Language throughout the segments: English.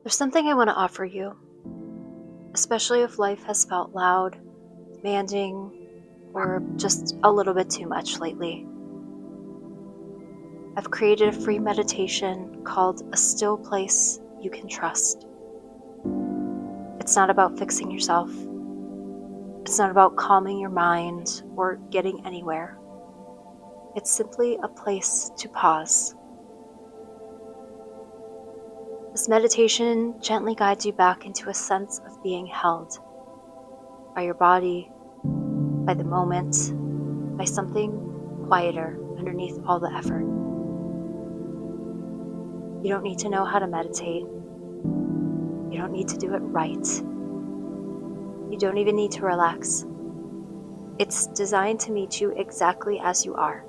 There's something I want to offer you, especially if life has felt loud, demanding, or just a little bit too much lately. I've created a free meditation called A Still Place You Can Trust. It's not about fixing yourself. It's not about calming your mind or getting anywhere. It's simply a place to pause. This meditation gently guides you back into a sense of being held by your body, by the moment, by something quieter underneath all the effort. You don't need to know how to meditate. You don't need to do it right. You don't even need to relax. It's designed to meet you exactly as you are.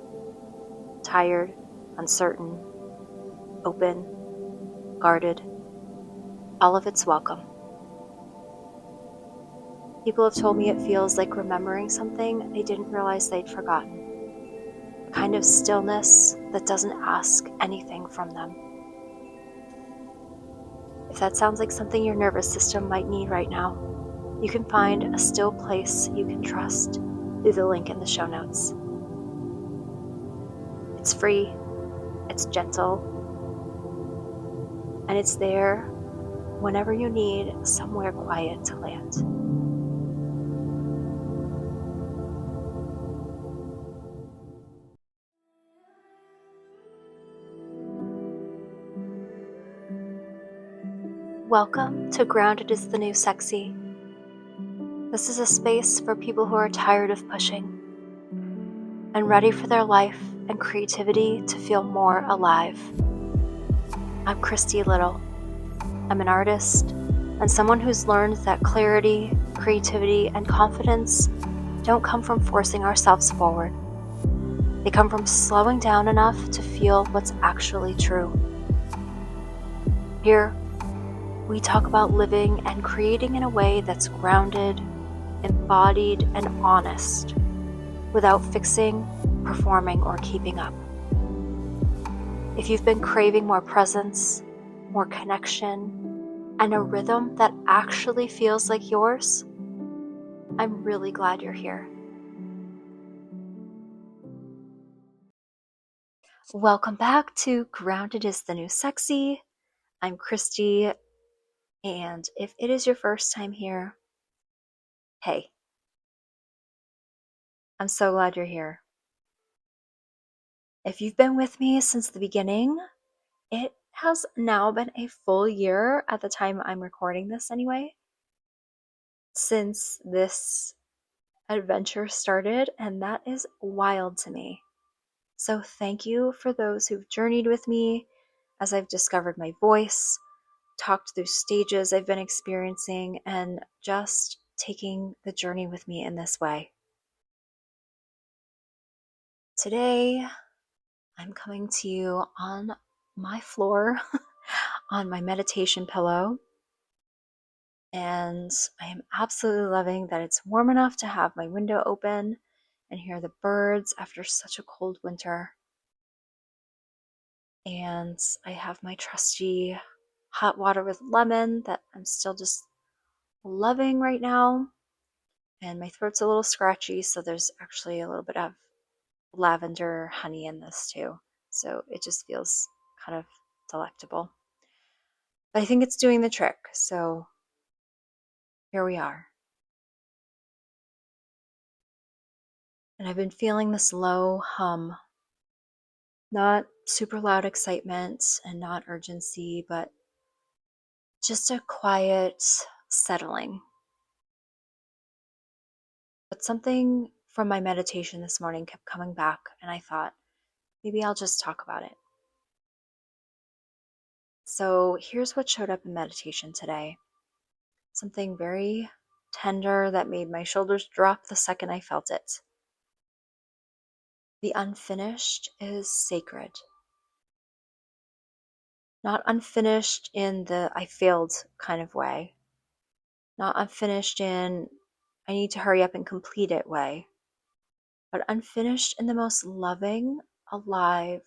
Tired, uncertain, open, guarded. All of it's welcome. People have told me it feels like remembering something they didn't realize they'd forgotten. A kind of stillness that doesn't ask anything from them. If that sounds like something your nervous system might need right now, you can find a still place you can trust through the link in the show notes. It's free, it's gentle, and it's there whenever you need somewhere quiet to land. Welcome to Grounded is the New Sexy. This is a space for people who are tired of pushing and ready for their life and creativity to feel more alive. I'm Christy Little. I'm an artist and someone who's learned that clarity, creativity, and confidence don't come from forcing ourselves forward. They come from slowing down enough to feel what's actually true. Here, we talk about living and creating in a way that's grounded, embodied, and honest, without fixing, performing, or keeping up. If you've been craving more presence, more connection, and a rhythm that actually feels like yours, I'm really glad you're here. Welcome back to Grounded is the New Sexy. I'm Christy, and if it is your first time here, hey, I'm so glad you're here. If you've been with me since the beginning, it has now been a full year at the time I'm recording this anyway, since this adventure started, and that is wild to me. So thank you for those who've journeyed with me as I've discovered my voice, talked through stages I've been experiencing, and just taking the journey with me in this way. Today, I'm coming to you on my floor, on my meditation pillow, and I am absolutely loving that it's warm enough to have my window open and hear the birds after such a cold winter. And I have my trusty hot water with lemon that I'm still just loving right now. And my throat's a little scratchy, so there's actually a little bit of lavender honey in this too. So it just feels kind of delectable. But I think it's doing the trick, so here we are. And I've been feeling this low hum, not super loud excitement and not urgency, but just a quiet settling. But something from my meditation this morning kept coming back, and I thought, maybe I'll just talk about it. So here's what showed up in meditation today. Something very tender that made my shoulders drop the second I felt it. The unfinished is sacred. Not unfinished in the I failed kind of way. Not unfinished in I need to hurry up and complete it way. But unfinished in the most loving, alive,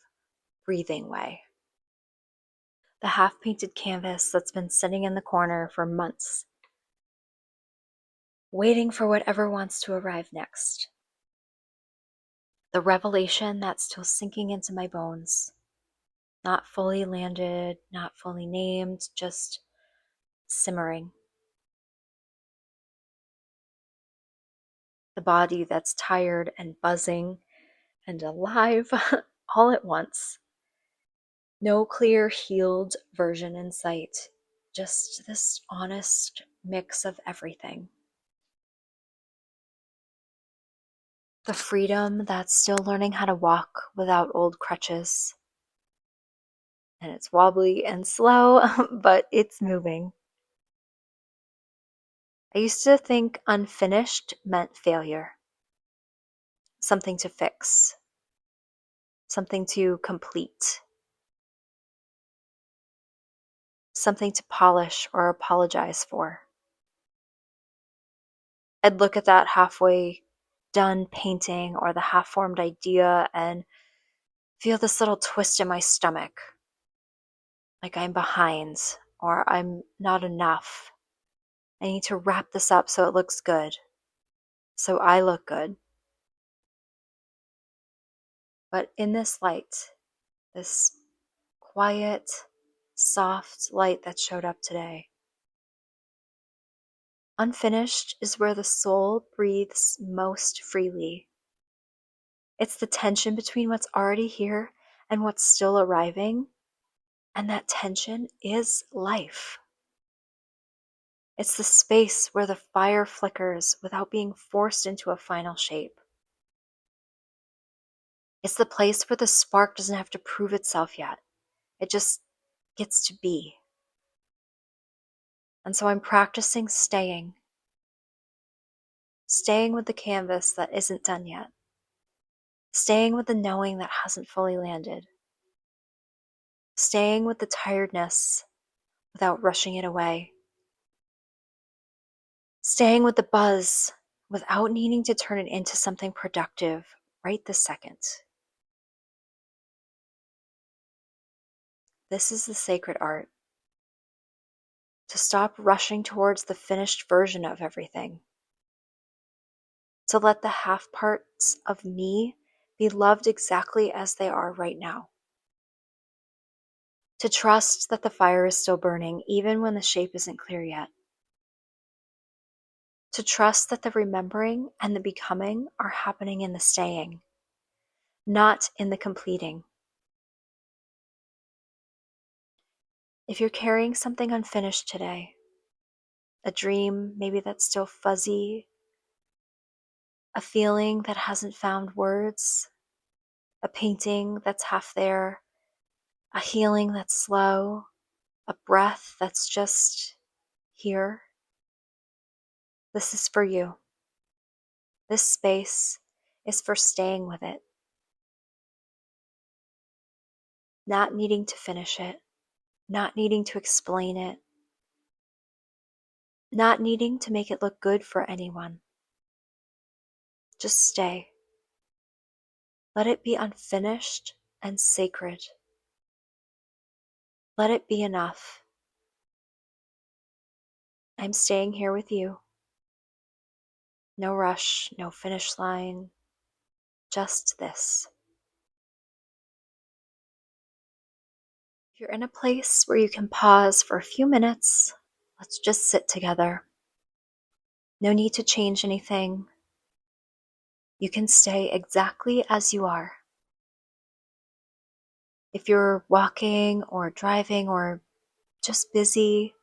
breathing way. The half-painted canvas that's been sitting in the corner for months, waiting for whatever wants to arrive next. The revelation that's still sinking into my bones, not fully landed, not fully named, just simmering. The body that's tired and buzzing and alive all at once. No clear, healed version in sight, just this honest mix of everything. The freedom that's still learning how to walk without old crutches. And it's wobbly and slow, but it's moving. I used to think unfinished meant failure, something to fix, something to complete, something to polish or apologize for. I'd look at that halfway done painting or the half formed idea and feel this little twist in my stomach, like I'm behind or I'm not enough. I need to wrap this up so it looks good, so I look good. But in this light, this quiet, soft light that showed up today, unfinished is where the soul breathes most freely. It's the tension between what's already here and what's still arriving, and that tension is life. It's the space where the fire flickers without being forced into a final shape. It's the place where the spark doesn't have to prove itself yet. It just gets to be. And so I'm practicing staying with the canvas that isn't done yet, staying with the knowing that hasn't fully landed, staying with the tiredness without rushing it away, staying with the buzz without needing to turn it into something productive right this second. This is the sacred art. To stop rushing towards the finished version of everything. To let the half parts of me be loved exactly as they are right now. To trust that the fire is still burning even when the shape isn't clear yet. To trust that the remembering and the becoming are happening in the staying, not in the completing. If you're carrying something unfinished today, a dream maybe that's still fuzzy, a feeling that hasn't found words, a painting that's half there, a healing that's slow, a breath that's just here, this is for you. This space is for staying with it, not needing to finish it, not needing to explain it, not needing to make it look good for anyone. Just stay. Let it be unfinished and sacred. Let it be enough. I'm staying here with you. No rush, no finish line, just this. If you're in a place where you can pause for a few minutes, let's just sit together. No need to change anything. You can stay exactly as you are. If you're walking or driving or just busy,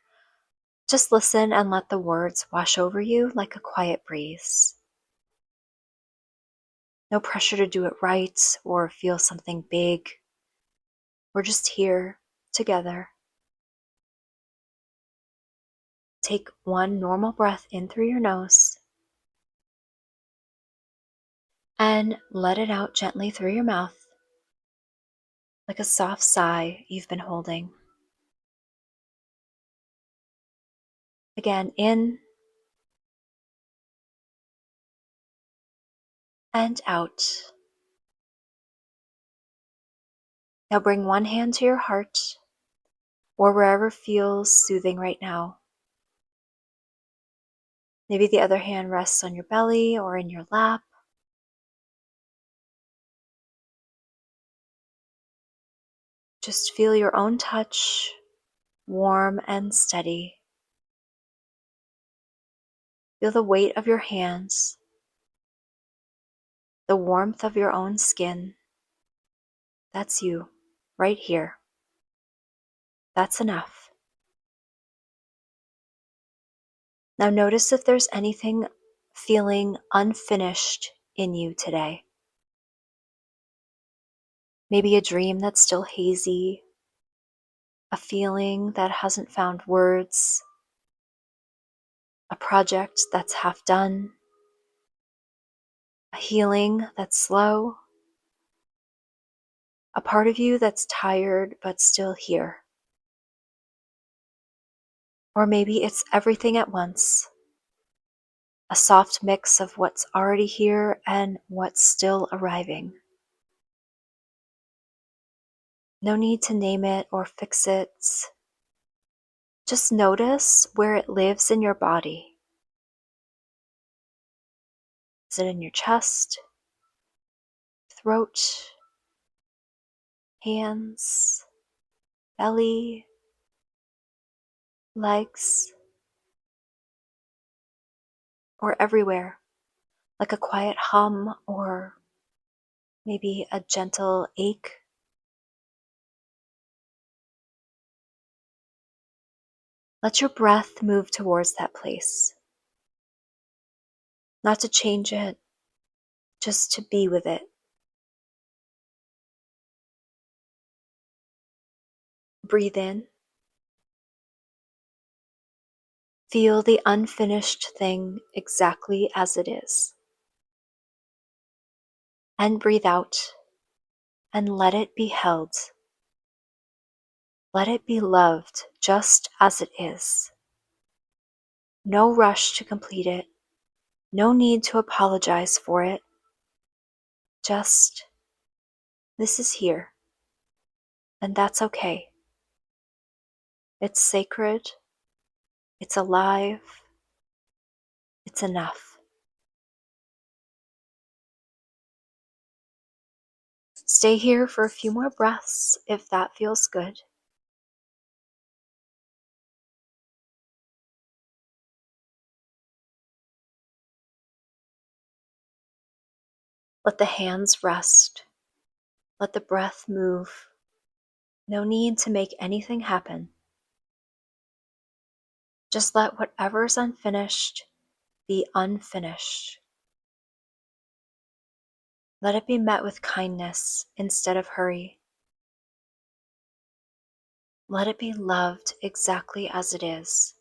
just listen and let the words wash over you like a quiet breeze. No pressure to do it right or feel something big. We're just here together. Take one normal breath in through your nose and let it out gently through your mouth, like a soft sigh you've been holding. Again, in and out. Now bring one hand to your heart or wherever feels soothing right now. Maybe the other hand rests on your belly or in your lap. Just feel your own touch, warm and steady. Feel the weight of your hands, the warmth of your own skin. That's you, right here. That's enough. Now notice if there's anything feeling unfinished in you today. Maybe a dream that's still hazy, a feeling that hasn't found words, a project that's half done, a healing that's slow, a part of you that's tired but still here. Or maybe it's everything at once, a soft mix of what's already here and what's still arriving. No need to name it or fix it. Just notice where it lives in your body. Is it in your chest, throat, hands, belly, legs, or everywhere, like a quiet hum or maybe a gentle ache? Let your breath move towards that place, not to change it, just to be with it. Breathe in. Feel the unfinished thing exactly as it is. And breathe out and let it be held. Let it be loved just as it is. No rush to complete it. No need to apologize for it. Just, this is here. And that's okay. It's sacred. It's alive. It's enough. Stay here for a few more breaths if that feels good. Let the hands rest. Let the breath move. No need to make anything happen. Just let whatever's unfinished be unfinished. Let it be met with kindness instead of hurry. Let it be loved exactly as it is.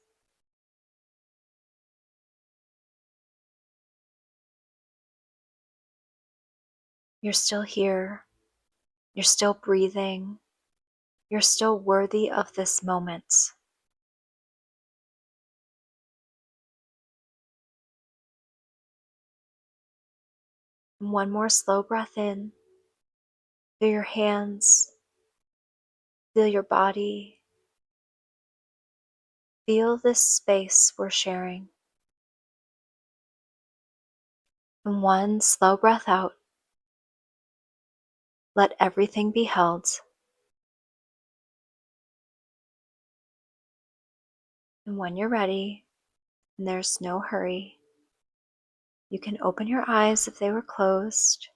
You're still here. You're still breathing. You're still worthy of this moment. And one more slow breath in. Feel your hands. Feel your body. Feel this space we're sharing. And one slow breath out. Let everything be held. And when you're ready, and there's no hurry, you can open your eyes if they were closed,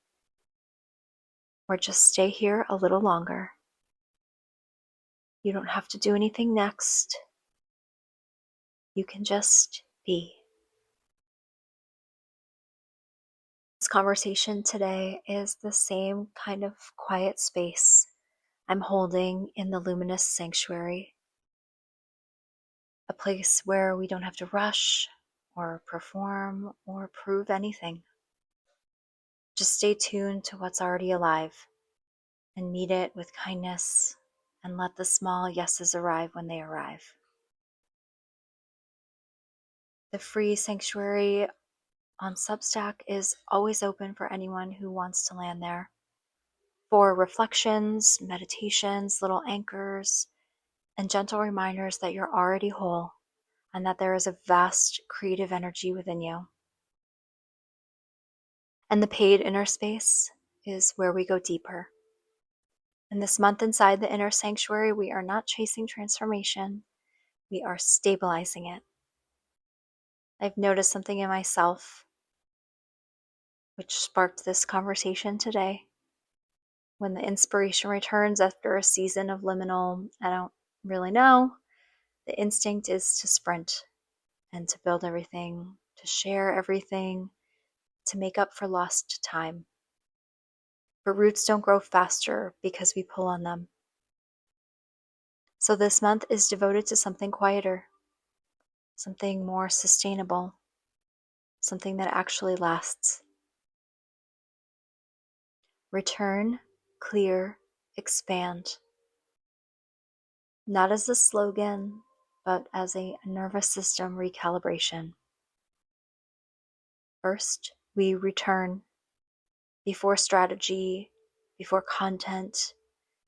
or just stay here a little longer. You don't have to do anything next. You can just be. This conversation today is the same kind of quiet space I'm holding in the luminous sanctuary, a place where we don't have to rush or perform or prove anything. Just stay tuned to what's already alive and meet it with kindness and let the small yeses arrive when they arrive. The free sanctuary on Substack is always open for anyone who wants to land there for reflections, meditations, little anchors, and gentle reminders that you're already whole and that there is a vast creative energy within you. And the paid inner space is where we go deeper. And this month inside the inner sanctuary, we are not chasing transformation, we are stabilizing it. I've noticed something in myself which sparked this conversation today. When the inspiration returns after a season of liminal, I don't really know, the instinct is to sprint and to build everything, to share everything, to make up for lost time. But roots don't grow faster because we pull on them. So this month is devoted to something quieter, something more sustainable, something that actually lasts. Return, clear, expand. Not as a slogan, but as a nervous system recalibration. First, we return before strategy, before content,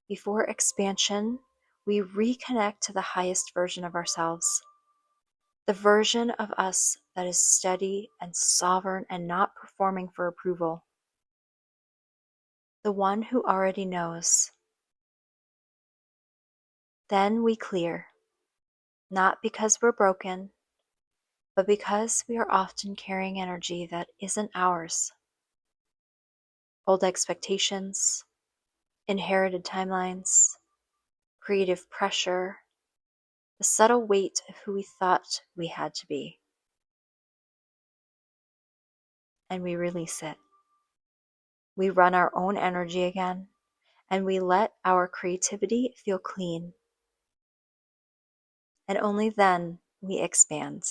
before expansion. We reconnect to the highest version of ourselves. The version of us that is steady and sovereign and not performing for approval. The one who already knows. Then we clear, not because we're broken, but because we are often carrying energy that isn't ours. Old expectations, inherited timelines, creative pressure, the subtle weight of who we thought we had to be. And we release it. We run our own energy again, and we let our creativity feel clean. And only then we expand.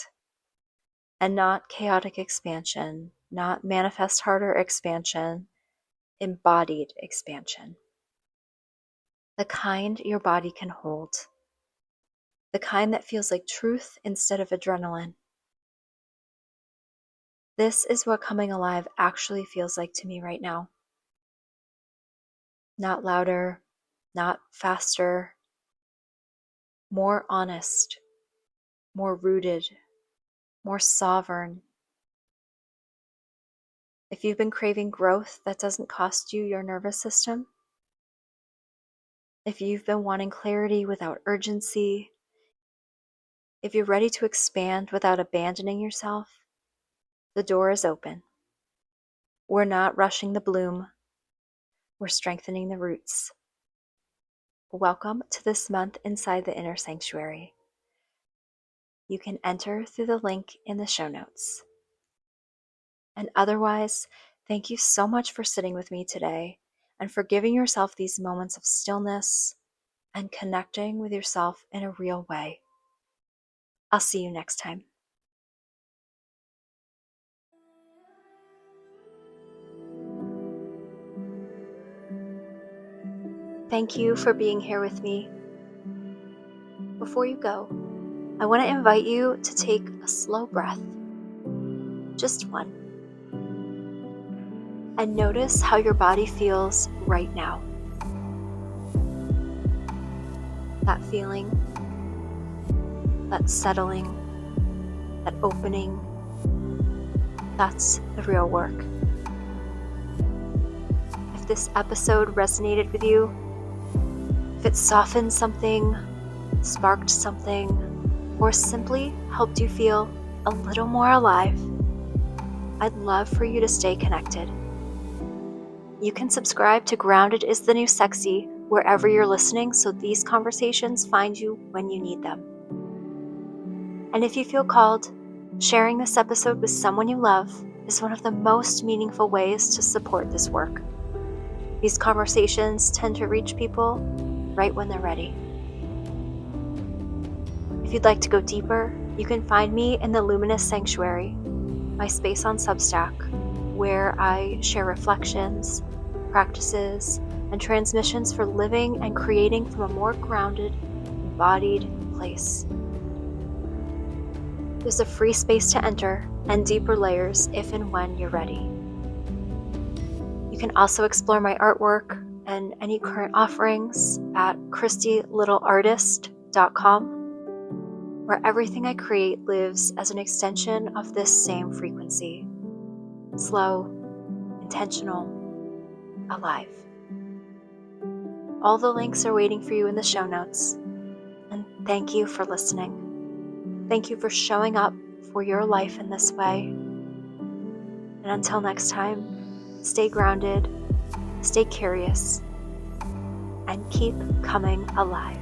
And not chaotic expansion, not manifest harder expansion, embodied expansion. The kind your body can hold. The kind that feels like truth instead of adrenaline. This is what coming alive actually feels like to me right now. Not louder, not faster, more honest, more rooted, more sovereign. If you've been craving growth that doesn't cost you your nervous system, if you've been wanting clarity without urgency, if you're ready to expand without abandoning yourself, the door is open. We're not rushing the bloom. We're strengthening the roots. Welcome to this month inside the inner sanctuary. You can enter through the link in the show notes. And otherwise, thank you so much for sitting with me today and for giving yourself these moments of stillness and connecting with yourself in a real way. I'll see you next time. Thank you for being here with me. Before you go, I want to invite you to take a slow breath, just one, and notice how your body feels right now. That feeling, that settling, that opening, that's the real work. If this episode resonated with you, if it softened something, sparked something, or simply helped you feel a little more alive, I'd love for you to stay connected. You can subscribe to Grounded is the New Sexy wherever you're listening so these conversations find you when you need them. And if you feel called, sharing this episode with someone you love is one of the most meaningful ways to support this work. These conversations tend to reach people right when they're ready. If you'd like to go deeper, you can find me in the Luminous Sanctuary, my space on Substack, where I share reflections, practices, and transmissions for living and creating from a more grounded, embodied place. There's a free space to enter and deeper layers if and when you're ready. You can also explore my artwork and any current offerings at christylittleartist.com. tired-buzzy.com, where everything I create lives as an extension of this same frequency. Slow, intentional, alive. All the links are waiting for you in the show notes. And thank you for listening. Thank you for showing up for your life in this way. And until next time, stay grounded, stay curious, and keep coming alive.